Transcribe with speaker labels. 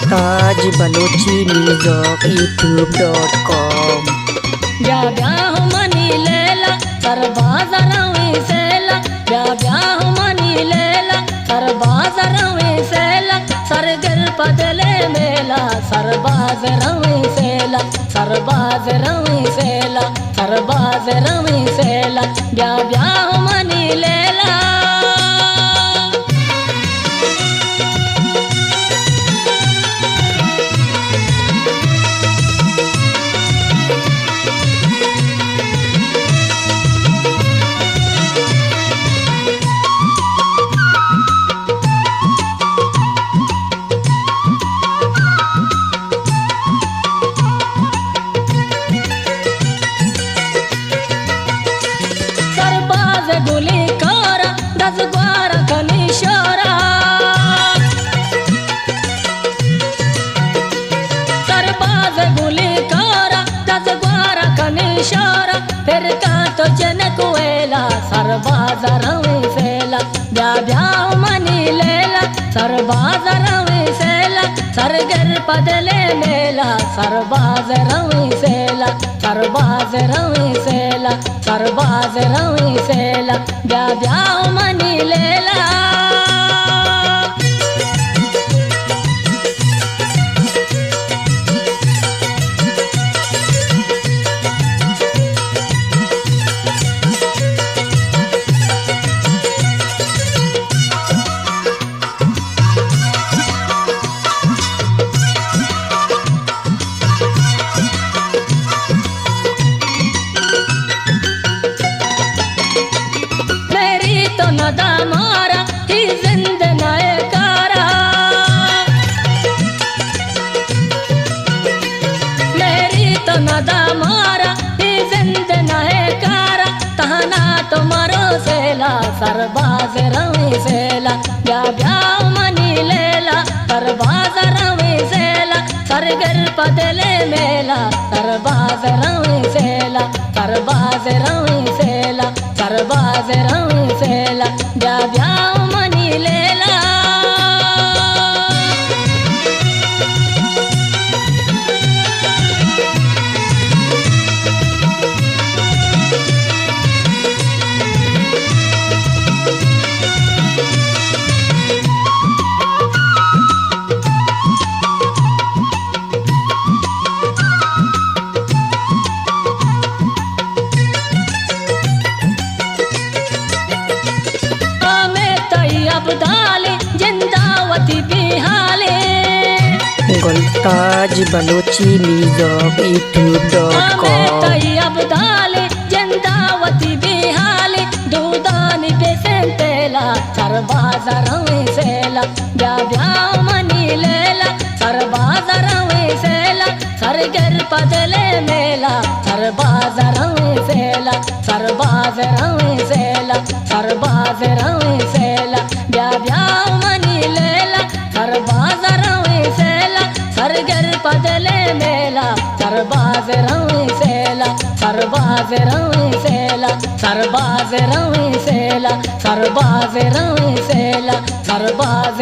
Speaker 1: Mumtaz Balochi music youtube.com।
Speaker 2: ब्याह मनी लेला सरबाज रवी सेला ब्याह मनी लेला सरबाज रवी सेला सरगर पदले मेला सरबाज रवी सेला सरबाज रवी सेला सरबाज रवी सेला ब्याह मनी लेला। गुली कारा दस ग्वारा कनिशोरा सरबाज गुली कारा दस ग्वारा कनिशोरा फिर का तो जनक वेला सरबाज रवी सेला ब्याह मनी लेला सरबाज रवी सेला सरगर पदले मेला सरबाज रवी सेला सरबाज रवी सेला सरबाज रवी सेला ब्याह मनी लेला। नदा मारा ही जिंद नायकारा मेरी तो नदा मारा ही जिंद नायकारा तहना तुम्हारो सेला सरबाज रवी सेला ब्याह मनी लेला सरबाज रवी सेला सरगर पदले मेला सरबाज रवी सेला सरबाज रवी सेला सरबाज रवी सेला ब्याह मनी लेला। अब्दाली जिंदावती बिहाले
Speaker 1: मुमताज बलोची म्यूजिक youtube.com।
Speaker 2: अब्दाली जिंदावती बिहाली दूधानी बेसेंतेला सरबाज रवी सेला ब्याह मनी लेला सरबाज रवी सेला सरगर पदले मेला सरबाज रवी सेला सरबाज रवी सेला सरबाज रवी सेला ब्याह मनी लेला सरबाज रवी सेला सरगर पदले मेला सरबाज रवी सेला सरबाज रवी सेला सरबाज रवी सेला सरबाज रवी सेला सरबाज